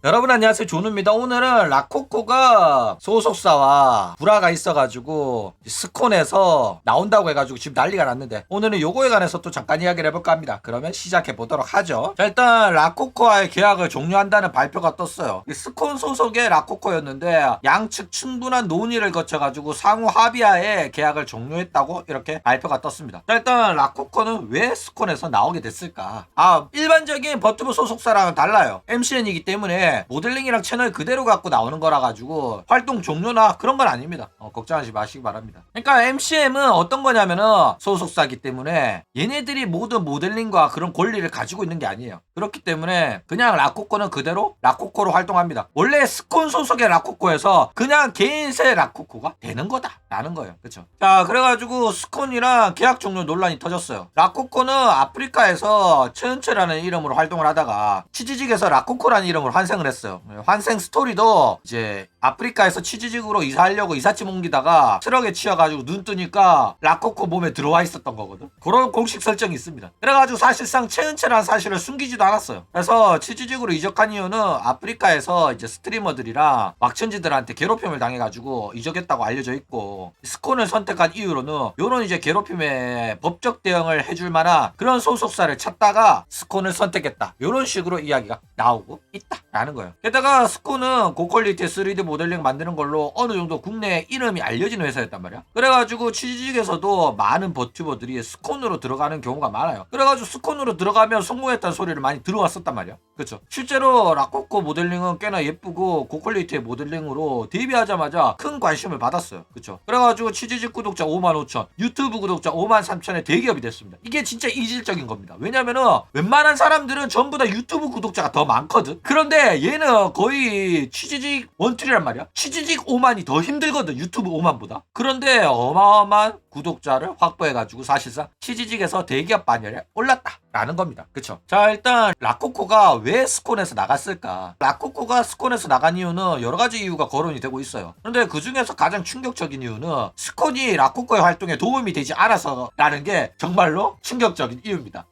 여러분 안녕하세요, 존우입니다. 오늘은 라코코가 소속사와 불화가 있어가지고 스콘에서 나온다고 해가지고 지금 난리가 났는데, 오늘은 요거에 관해서 또 잠깐 이야기를 해볼까 합니다. 그러면 시작해보도록 하죠. 자, 일단 라코코와의 계약을 종료한다는 발표가 떴어요. 스콘 소속의 라코코였는데 양측 충분한 논의를 거쳐가지고 상호 합의하에 계약을 종료했다고 이렇게 발표가 떴습니다. 자, 일단 라코코는 왜 스콘에서 나오게 됐을까? 일반적인 버튜브 소속사랑은 달라요. MCN이기 때문에 모델링이랑 채널 그대로 갖고 나오는 거라 가지고 활동 종료나 그런 건 아닙니다. 걱정하지 마시기 바랍니다. 그러니까 MCM은 어떤 거냐면은 소속사기 때문에 얘네들이 모든 모델링과 그런 권리를 가지고 있는 게 아니에요. 그렇기 때문에 그냥 라코코는 그대로 라코코로 활동합니다. 원래 스콘 소속의 라코코에서 그냥 개인세 라코코가 되는 거다 라는 거예요. 그쵸? 자, 그래가지고 스콘이랑 계약 종료 논란이 터졌어요. 라코코는 아프리카에서 최은채라는 이름으로 활동을 하다가 치지직에서 라코코라는 이름으로 환생을 했어요. 환생 스토리도 이제 아프리카에서 치지직으로 이사하려고 이삿짐 옮기다가 트럭에 치여가지고 눈 뜨니까 라코코 몸에 들어와 있었던 거거든. 그런 공식 설정이 있습니다. 그래가지고 사실상 최은채라는 사실을 숨기지도 않았어요. 그래서 치지직으로 이적한 이유는 아프리카에서 이제 스트리머들이랑 막천지들한테 괴롭힘을 당해가지고 이적했다고 알려져 있고, 스콘을 선택한 이유로는 요런 이제 괴롭힘에 법적 대응을 해줄 만한 그런 소속사를 찾다가 스콘을 선택했다, 요런 식으로 이야기가 나오고 있다 라는 거예요. 게다가 스콘은 고퀄리티의 3D 모델링 만드는 걸로 어느 정도 국내에 이름이 알려진 회사였단 말이야. 그래가지고 취직에서도 많은 버튜버들이 스콘으로 들어가는 경우가 많아요. 그래가지고 스콘으로 들어가면 성공했다는 소리를 많이 들어왔었단 말이야. 그쵸? 실제로 라코코 모델링은 꽤나 예쁘고 고퀄리티의 모델링으로 데뷔하자마자 큰 관심을 받았어요. 그쵸? 그래가지고 취직 구독자 55,000, 유튜브 구독자 53,000의 대기업이 됐습니다. 이게 진짜 이질적인 겁니다. 왜냐면은 웬만한 사람들은 전부 다 유튜브 구독자가 더 많거든. 그런데 얘는 거의 취직 원툴이란 말이야. 취직 5만이 더 힘들거든, 유튜브 5만보다. 그런데 어마어마한 구독자를 확보해가지고 사실상 취직에서 대기업 반열에 올랐다 라는 겁니다. 그쵸? 자, 일단 라코코가 왜 스콘에서 나갔을까? 라코코가 스콘에서 나간 이유는 여러 가지 이유가 거론이 되고 있어요. 그런데 그 중에서 가장 충격적인 이유는 스콘이 라코코의 활동에 도움이 되지 않아서라는 게 정말로 충격적인 이유입니다.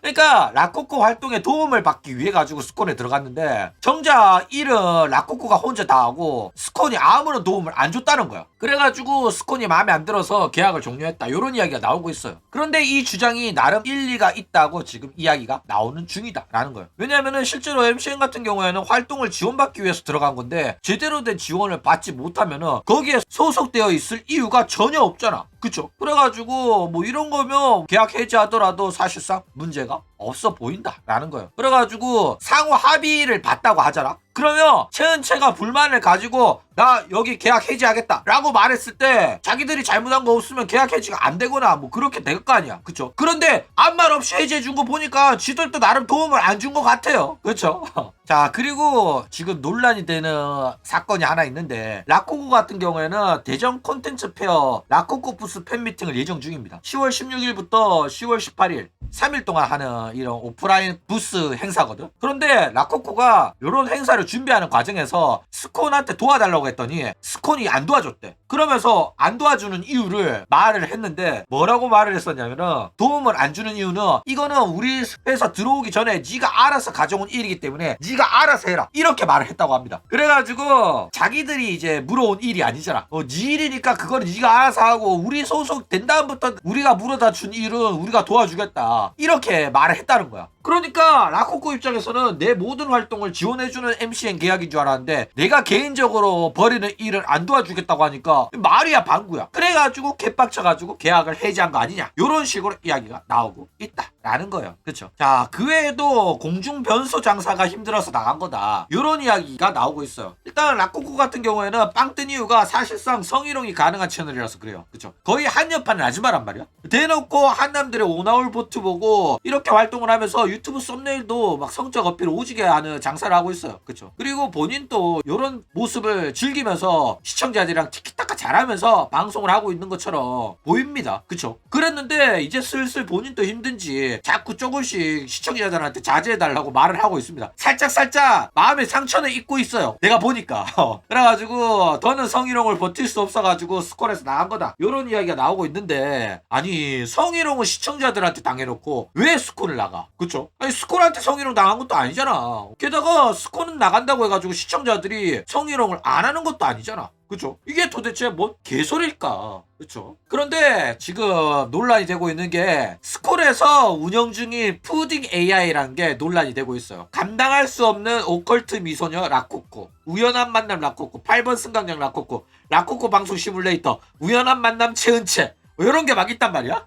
그러니까 라코코 활동에 도움을 받기 위해 가지고 스콘에 들어갔는데, 정작 일은 라코코가 혼자 다 하고 스콘이 아무런 도움을 안 줬다는 거야. 그래가지고 스콘이 마음에 안 들어서 계약을 종료했다, 이런 이야기가 나오고 있어요. 그런데 이 주장이 나름 일리가 있다고 지금 이야기가 나오는 중이다 라는 거예요. 왜냐면은 실제로 MCN 같은 경우에는 활동을 지원받기 위해서 들어간 건데 제대로 된 지원을 받지 못하면은 거기에 소속되어 있을 이유가 전혀 없잖아. 그쵸? 그래가지고 뭐 이런 거면 계약 해지하더라도 사실상 문제가 없어 보인다 라는 거예요. 그래가지고 상호 합의를 봤다고 하잖아. 그러면 최은채가 불만을 가지고 나 여기 계약 해지하겠다 라고 말했을 때 자기들이 잘못한 거 없으면 계약 해지가 안 되거나 뭐 그렇게 될 거 아니야. 그쵸? 그런데 아무 말 없이 해지해 준 거 보니까 지들도 나름 도움을 안 준 것 같아요. 그쵸? 자, 그리고 지금 논란이 되는 사건이 하나 있는데, 라코코 같은 경우에는 대전 콘텐츠 페어 라코코 부스 팬미팅을 예정 중입니다. 10월 16일부터 10월 18일 3일 동안 하는 이런 오프라인 부스 행사거든. 그런데 라코코가 이런 행사를 준비하는 과정에서 스콘한테 도와달라고 했더니 스콘이 안 도와줬대. 그러면서 안 도와주는 이유를 말을 했는데, 뭐라고 말을 했었냐면은 도움을 안 주는 이유는 이거는 우리 회사 들어오기 전에 네가 알아서 가져온 일이기 때문에 네가 알아서 해라, 이렇게 말을 했다고 합니다. 그래가지고 자기들이 이제 물어온 일이 아니잖아. 네 일이니까 그거는 네가 알아서 하고 우리 소속 된 다음부터 우리가 물어다 준 일은 우리가 도와주겠다, 이렇게 말을 했다는 거야. 그러니까 라코코 입장에서는 내 모든 활동을 지원해주는 MCN 계약인 줄 알았는데 내가 개인적으로 벌이는 일을 안 도와주겠다고 하니까 말이야 방구야. 그래가지고 개빡쳐가지고 계약을 해지한 거 아니냐, 요런 식으로 이야기가 나오고 있다 라는 거예요. 그쵸? 자, 그 외에도 공중 변소 장사가 힘들어서 나간 거다, 요런 이야기가 나오고 있어요. 일단 라코코 같은 경우에는 빵 뜬 이유가 사실상 성희롱이 가능한 채널이라서 그래요. 그쵸? 거의 한여판 아줌마란 말이야. 대놓고 한남들의 오나올 보트 보고 이렇게 활동을 하면서 유튜브 썸네일도 막 성적 어필 오지게 하는 장사를 하고 있어요. 그쵸? 그리고 본인도 이런 모습을 즐기면서 시청자들이랑 티키타카 잘하면서 방송을 하고 있는 것처럼 보입니다. 그쵸? 그랬는데 이제 슬슬 본인도 힘든지 자꾸 조금씩 시청자들한테 자제해달라고 말을 하고 있습니다. 살짝 마음에 상처는 입고 있어요. 내가 보니까. 그래가지고 더는 성희롱을 버틸 수 없어가지고 스콜에서 나간 거다. 요런 이야기가 나오고 있는데, 아니 성희롱은 시청자들한테 당해놓고 왜 스콜을 나가? 그쵸? 아니 스콜한테 성희롱 당한 것도 아니잖아. 게다가 스콜은 나간다고 해가지고 시청자들이 성희롱을 안 하는 것도 아니잖아. 그쵸? 이게 도대체 뭔 개소리일까? 그쵸? 그런데 지금 논란이 되고 있는 게 스콜에서 운영 중인 푸딩 AI라는 게 논란이 되고 있어요. 감당할 수 없는 오컬트 미소녀 라코코, 우연한 만남 라코코, 8번 승강장 라코코, 라코코 방송 시뮬레이터, 우연한 만남 최은채, 이런 게 막 있단 말이야?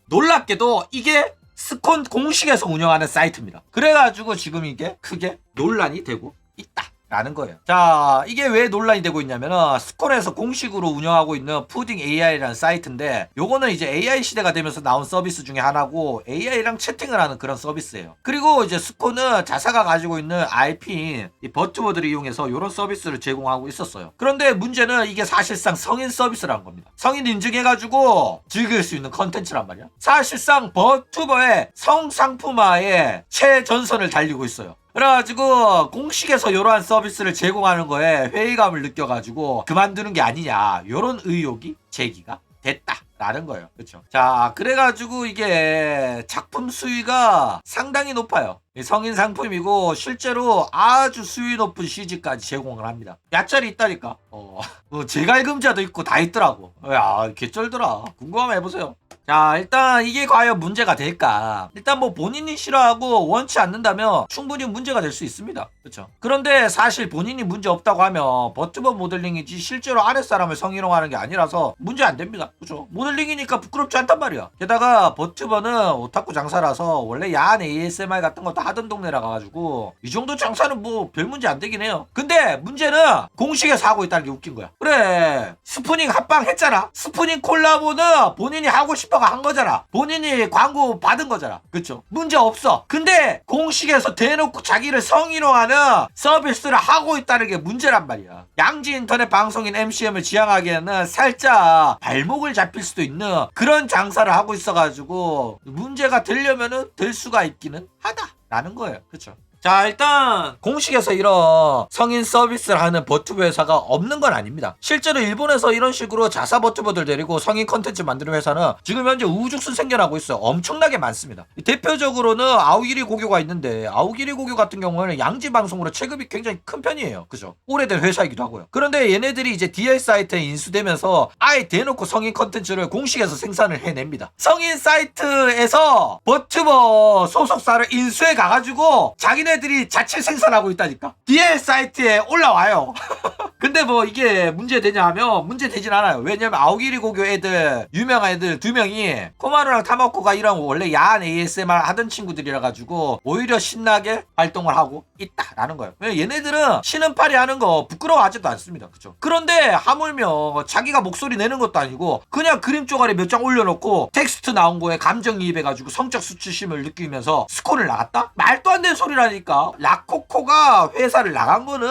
놀랍게도 이게 스콘 공식에서 운영하는 사이트입니다. 그래가지고 지금 이게 크게 논란이 되고 있다 라는 거예요. 자, 이게 왜 논란이 되고 있냐면은 스콜에서 공식으로 운영하고 있는 푸딩 AI라는 사이트인데, 요거는 이제 AI 시대가 되면서 나온 서비스 중에 하나고 AI랑 채팅을 하는 그런 서비스예요. 그리고 이제 스콜은 자사가 가지고 있는 IP인 이 버튜버들을 이용해서 요런 서비스를 제공하고 있었어요. 그런데 문제는 이게 사실상 성인 서비스라는 겁니다. 성인 인증해가지고 즐길 수 있는 컨텐츠란 말이야. 사실상 버튜버의 성상품화의 최전선을 달리고 있어요. 그래가지고 공식에서 이러한 서비스를 제공하는 거에 회의감을 느껴가지고 그만두는 게 아니냐, 요런 의혹이 제기가 됐다라는 거예요. 그렇죠? 자, 그래가지고 이게 작품 수위가 상당히 높아요. 성인 상품이고 실제로 아주 수위 높은 CG까지 제공을 합니다. 야짤이 있다니까. 뭐 재갈금자도 있고 다 있더라고. 야, 개쩔더라. 궁금하면 해보세요. 자, 일단 이게 과연 문제가 될까? 일단 뭐 본인이 싫어하고 원치 않는다면 충분히 문제가 될 수 있습니다. 그렇죠? 그런데 사실 본인이 문제 없다고 하면 버튜버 모델링이지 실제로 아랫사람을 성희롱하는 게 아니라서 문제 안 됩니다. 그렇죠? 모델링이니까 부끄럽지 않단 말이야. 게다가 버튜버는 오타쿠 장사라서 원래 야한 ASMR 같은 것도 하던 동네라 가가지고 이 정도 장사는 뭐 별 문제 안 되긴 해요. 근데 문제는 공식에서 하고 있다는 게 웃긴 거야. 그래, 스푸닝 합방 했잖아. 스푸닝 콜라보는 본인이 하고 싶어가 한 거잖아. 본인이 광고 받은 거잖아. 그쵸? 문제 없어. 근데 공식에서 대놓고 자기를 성희롱하는 서비스를 하고 있다는 게 문제란 말이야. 양지 인터넷 방송인 MCM을 지향하기에는 살짝 발목을 잡힐 수도 있는 그런 장사를 하고 있어가지고 문제가 되려면은 될 수가 있기는 하다라는 거예요. 그쵸? 자, 일단 공식에서 이런 성인 서비스를 하는 버튜버 회사가 없는 건 아닙니다. 실제로 일본에서 이런 식으로 자사 버튜버들 데리고 성인 컨텐츠 만드는 회사는 지금 현재 우후죽순 생겨나고 있어요. 엄청나게 많습니다. 대표적으로는 아오기리 고교가 있는데, 아오기리 고교 같은 경우는 양지 방송으로 체급이 굉장히 큰 편이에요. 그죠? 오래된 회사이기도 하고요. 그런데 얘네들이 이제 DL 사이트에 인수되면서 아예 대놓고 성인 컨텐츠를 공식에서 생산을 해냅니다. 성인 사이트에서 버튜버 소속사를 인수해 가가지고 자기네들이 자체 생산하고 있다니까. DL 사이트에 올라와요. 근데 뭐 이게 문제되냐 하면 문제되진 않아요. 왜냐면 아오기리 고교 애들, 유명한 애들 2명이 코마루랑 타마코가 이런 원래 야한 ASMR 하던 친구들이라 가지고 오히려 신나게 활동을 하고 있다라는 거예요. 왜냐면 얘네들은 신은팔이 하는 거 부끄러워하지도 않습니다. 그쵸? 그런데 하물며 자기가 목소리 내는 것도 아니고 그냥 그림 쪼가리 몇 장 올려놓고 텍스트 나온 거에 감정이입해가지고 성적 수치심을 느끼면서 스코를 나갔다? 말도 안 되는 소리라니까. 라코코가 회사를 나간 거는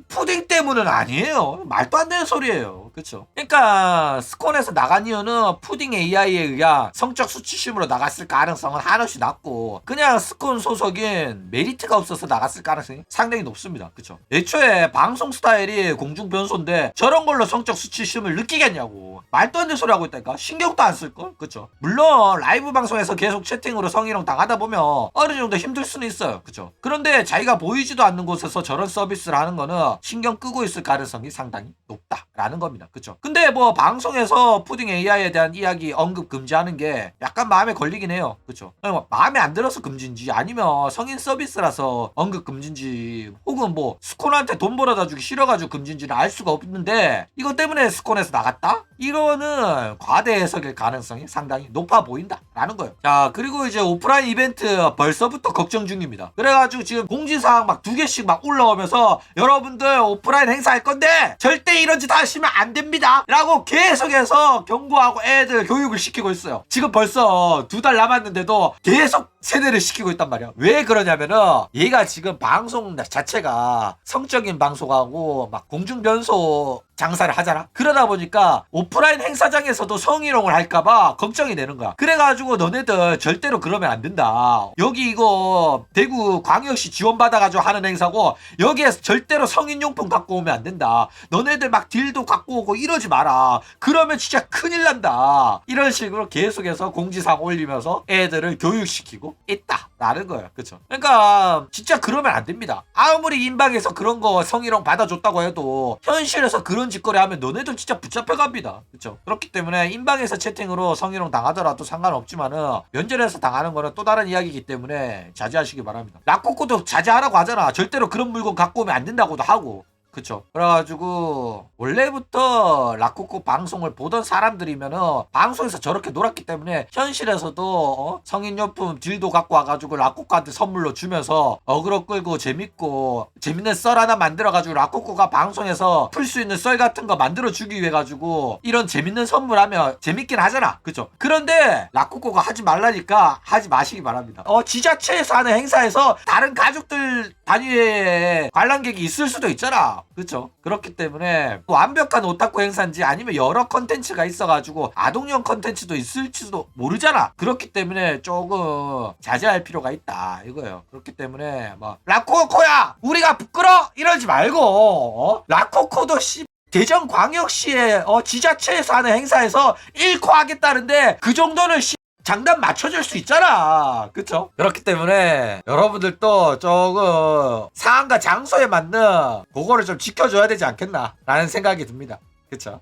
푸딩 때문은 아니에요. 말도 안 되는 소리예요. 그쵸? 그러니까 스콘에서 나간 이유는 푸딩 AI에 의한 성적 수치심으로 나갔을 가능성은 한없이 낮고, 그냥 스콘 소속인 메리트가 없어서 나갔을 가능성이 상당히 높습니다. 그쵸? 애초에 방송 스타일이 공중 변소인데 저런 걸로 성적 수치심을 느끼겠냐고. 말도 안 되는 소리 하고 있다니까. 신경도 안 쓸걸? 그쵸? 물론 라이브 방송에서 계속 채팅으로 성희롱 당하다 보면 어느 정도 힘들 수는 있어요. 그쵸? 그런데 자기가 보이지도 않는 곳에서 저런 서비스를 하는 거는 신경 끄고 있을 가능성이 상당히 높다라는 겁니다. 그쵸? 근데 뭐 방송에서 푸딩 AI에 대한 이야기 언급 금지하는 게 약간 마음에 걸리긴 해요. 그쵸? 마음에 안 들어서 금지인지 아니면 성인 서비스라서 언급 금지인지 혹은 뭐 스콘한테 돈 벌어다 주기 싫어가지고 금지인지는 알 수가 없는데, 이것 때문에 스콘에서 나갔다? 이거는 과대 해석일 가능성이 상당히 높아 보인다라는 거예요. 자, 그리고 이제 오프라인 이벤트 벌써부터 걱정 중입니다. 그래가지고 지금 공지사항 막 2개씩 막 올라오면서 여러분들 오프라인 행사할 건데 절대 이런 짓 하시면 안 됩니다 라고 계속해서 경고하고 애들 교육을 시키고 있어요. 지금 벌써 2달 남았는데도 계속 세뇌를 시키고 있단 말이야. 왜 그러냐면은 얘가 지금 방송 자체가 성적인 방송하고 막 공중변소 장사를 하잖아. 그러다 보니까 오프라인 행사장에서도 성희롱을 할까봐 걱정이 되는 거야. 그래가지고 너네들 절대로 그러면 안 된다. 여기 이거 대구 광역시 지원받아가지고 하는 행사고 여기에서 절대로 성인용품 갖고 오면 안 된다. 너네들 막 딜도 갖고 오고 이러지 마라. 그러면 진짜 큰일 난다. 이런 식으로 계속해서 공지사항 올리면서 애들을 교육시키고 있다라는 거예요. 그쵸? 그러니까 진짜 그러면 안 됩니다. 아무리 인방에서 그런 거 성희롱 받아줬다고 해도 현실에서 그런 짓거리 하면 너네들 진짜 붙잡혀갑니다. 그쵸? 그렇기 때문에 인방에서 채팅으로 성희롱 당하더라도 상관없지만은 면전에서 당하는 거는 또 다른 이야기이기 때문에 자제하시기 바랍니다. 라코코도 자제하라고 하잖아. 절대로 그런 물건 갖고 오면 안 된다고도 하고. 그쵸. 그래가지고 원래부터 라코코 방송을 보던 사람들이면은 방송에서 저렇게 놀았기 때문에 현실에서도 성인용품 딜도 갖고 와가지고 라코코한테 선물로 주면서 어그로 끌고 재밌고 재밌는 썰 하나 만들어가지고 라코코가 방송에서 풀 수 있는 썰 같은 거 만들어주기 위해 가지고 이런 재밌는 선물하면 재밌긴 하잖아. 그쵸. 그런데 라코코가 하지 말라니까 하지 마시기 바랍니다. 지자체에서 하는 행사에서 다른 가족들 단위의 관람객이 있을 수도 있잖아. 그렇죠. 그렇기 때문에 완벽한 오타쿠 행사인지 아니면 여러 컨텐츠가 있어가지고 아동용 컨텐츠도 있을지도 모르잖아. 그렇기 때문에 조금 자제할 필요가 있다 이거예요. 그렇기 때문에 뭐 라코코야 우리가 부끄러 이러지 말고 라코코도 대전광역시의 지자체에서 하는 행사에서 1코 하겠다는데 그 정도는 장단 맞춰줄 수 있잖아. 그쵸? 그렇기 때문에 여러분들도 조금 상황과 장소에 맞는 그거를 좀 지켜줘야 되지 않겠나 라는 생각이 듭니다. 그쵸?